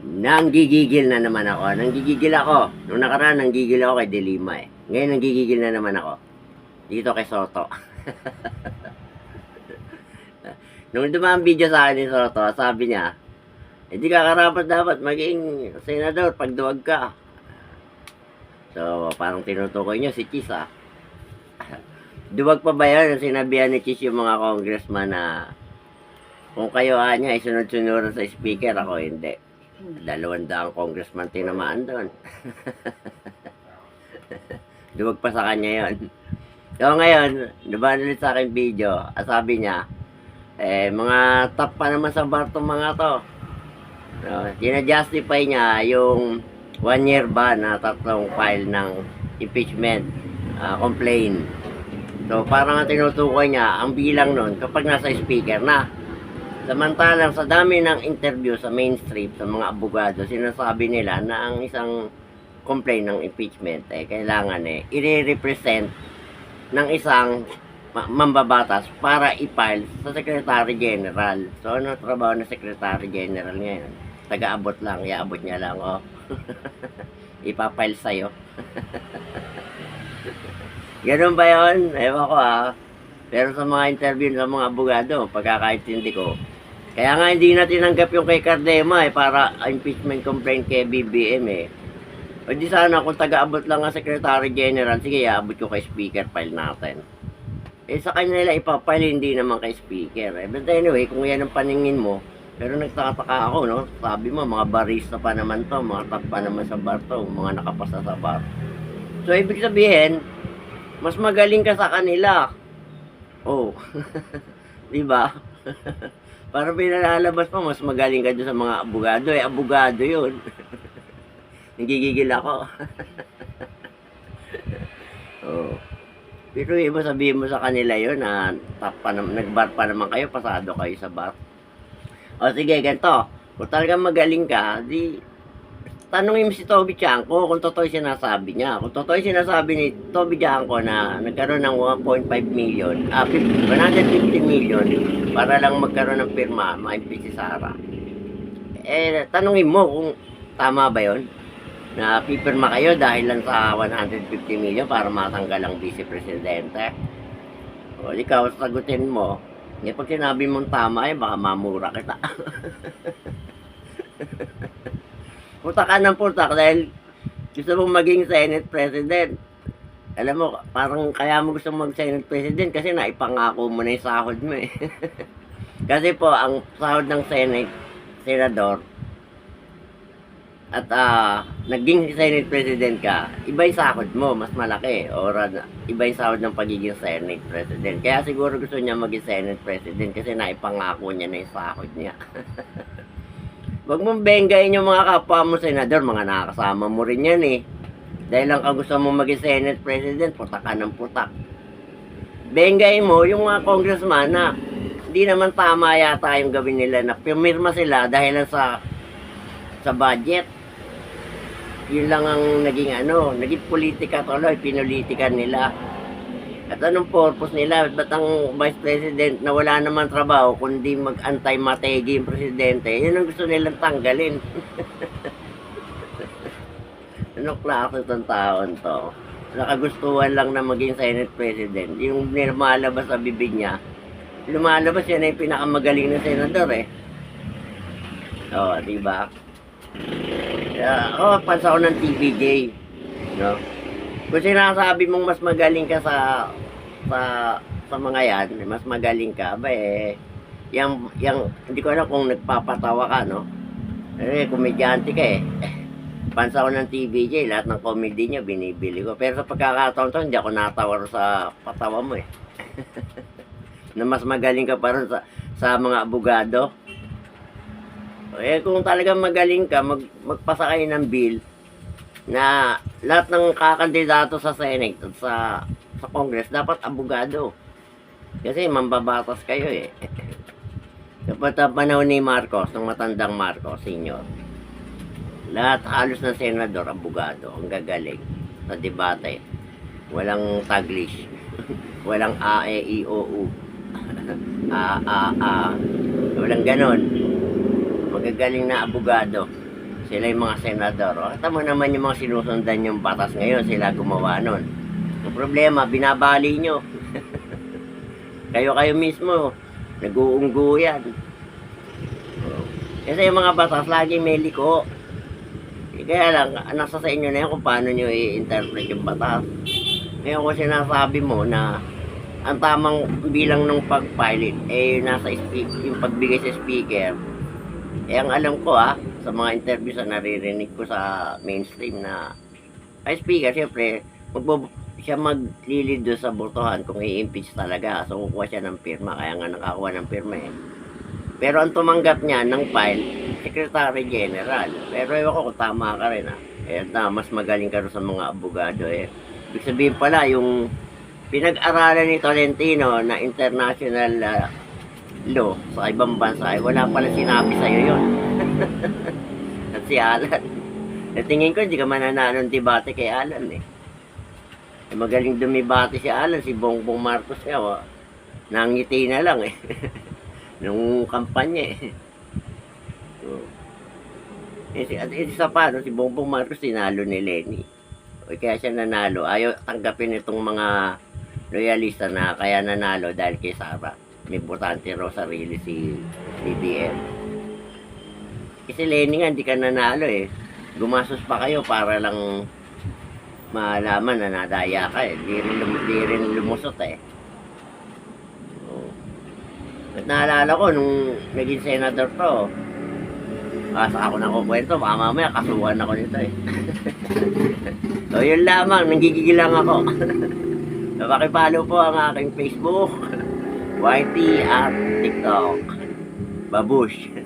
Nanggigigil na naman ako. Nanggigigil ako. Nung nakaraan, nanggigigil ako kay Delima eh. Ngayon, nanggigigil na naman ako. Dito kay Soto. Nung dumaan video sa akin ni Soto, sabi niya, hindi ka karapat dapat maging senador pag duwag ka. So, parang tinutukoy niyo si Chis ah. Duwag pa ba yan? Sinabihan ni Chis yung mga congressman na kung kayo niya, isunod-sunuran sa speaker, ako hindi. 200 congressman tinamaan doon. Duwag pa sa kanya yon. So ngayon, diba ulit sa akin video, sabi niya, mga top pa naman sa bar tong mga to. So, tina-justify niya yung 1 year ban na 3 file ng impeachment complaint. So parang ang tinutukoy niya, ang bilang nun kapag nasa speaker na. Samantalang sa dami ng interview sa mainstream, sa mga abogado, sinasabi nila na ang isang complaint ng impeachment kailangan i-represent ng isang mambabatas para i-file sa Secretary General. So ano trabaho ng Secretary General ngayon? Taga-abot lang, iaabot niya lang, oh. Ipapile sa'yo. Ganun ba yun? Ewan ko Pero sa mga interview sa mga abogado, pagkakaintindi ko, kaya nga hindi na tinanggap yung kay Cardema para impeachment complaint kay BBM O di sana kung taga-abot lang ang Secretary General, sige, abot ko kay Speaker, file natin. Sa kanya nila ipapile, hindi naman kay Speaker. But anyway, kung yan ang paningin mo, pero nagtataka ako, no? Sabi mo, mga barista pa naman to, mga top pa naman sa bar to, mga nakapasa sa bar. So, ibig sabihin, mas magaling ka sa kanila. Oh, diba? Para pinalalabas mo, mas magaling ka doon sa mga abogado. Abogado yun. Nagigigil ako. Oh. Pero iba sabihin mo sa kanila yun na nagbar pa naman kayo, pasado kayo sa bar. O sige, ganito. Kung talagang magaling ka, di tanungin mo si Toby Chanko kung totoo yung sinasabi niya. Kung totoo yung sinasabi ni Toby Chanko na nagkaroon ng 1.5 million, 150 million para lang magkaroon ng pirma, ma-impeach si Sara. Tanungin mo kung tama ba yon na pipirma kayo dahil lang sa 150 million para matanggal ang vice presidente. O ikaw, sagutin mo. Pag sinabi mong tama baka mamura kita. Putak ka ng putak dahil gusto mong maging Senate President. Alam mo, parang kaya mo gusto mag-Senate President kasi naipangako mo na yung sahod mo Kasi po, ang sahod ng Senador, at naging Senate President ka, iba yung sahod mo, mas malaki. O iba yung sahod ng pagiging Senate President. Kaya siguro gusto niya maging Senate President kasi naipangako niya na yung sahod niya. Huwag mong benggain yung mga kapwa mo senador, mga nakakasama mo rin yan Dahil lang ka gusto mong maging Senate President, putak ka ng putak. Benggain mo yung mga congressman na hindi naman tama yata yung gawin nila na pumirma sila dahil lang sa budget. Yun lang ang naging naging politika tuloy, pinolitikan nila. At anong purpose nila? Ba't ang Vice President na wala naman trabaho kundi mag-antay-mategi yung Presidente? Yun ang gusto nilang tanggalin. Anong klase itong taon to? Nakagustuhan lang na maging Senate President. Yung lumalabas sa bibig niya, lumalabas yan yung pinakamagaling na senador diba? Pansa ko ng TVJ. No? Kung sinasabi mong mas magaling ka sa mga yan, mas magaling ka, yung hindi ko alam kung nagpapatawa ka, no? Komedyante ka Pansa ko ng TVJ, lahat ng comedy niya binibili ko. Pero sa pagkakataon to, hindi ako natawar sa patawa mo na mas magaling ka pa rin sa mga abogado. Kung talagang magaling ka, magpasa kayo ng bill na lahat ng kakandidato sa Senate at sa Congress dapat abogado. Kasi mambabatas kayo Kapag panahon ni Marcos, ng matandang Marcos, senior, lahat halos ng senador, abogado, ang gagaling sa debate. Walang taglish. Walang A, E, I, O, U. Walang ganon. Magagaling na abogado. Sila yung mga senador. O, kita mo naman yung mga sinusundan yung batas ngayon, sila gumawa nun. Ang problema, binabali nyo. Kayo mismo, nag-uunggo yan. Kasi yung mga batas, lagi may liko. Kaya lang, nasa sa inyo na yan kung paano nyo i-interpret yung batas. Ngayon kung sinasabi mo na ang tamang bilang ng pag-pilot, nasa yung pagbigay sa speaker. Ang alam ko sa mga interview sa naririnig ko sa mainstream na ay speaker, siyempre, siya maglilid doon sa botohan kung i-impeach talaga. So, kukuha siya ng pirma, kaya nga nakakuha ng pirma Pero ang tumanggap niya ng file, Secretary General. Pero ewan ko kung tama ka rin mas magaling ka rin sa mga abogado Ibig sabihin pala, yung pinag-aralan ni Tolentino na international law sa ibang bansa, wala pala sinabi sa'yo yun. At si Alan. Tingin ko, hindi ka mananalo ng debate kay Alan magaling dumibate si Alan, si Bongbong Marcos nga, nangiti na lang nung kampanya At isa pa, si Bongbong Marcos tinalo ni Lenny. Kaya siya nanalo. Ayaw tanggapin itong mga loyalista na kaya nanalo dahil kay Sara. May botante raw sarili si BBM. Kasi Lenny nga, hindi ka nanalo Gumasos pa kayo para lang malaman na nadaya ka Di rin lumusot At naalala ko nung naging senador to, sa ako na kukwento, baka mamaya kasuhan ako nito So yun lamang, nanggigigil lang ako. So pakipollow po ang aking Facebook, YT at TikTok. Babush.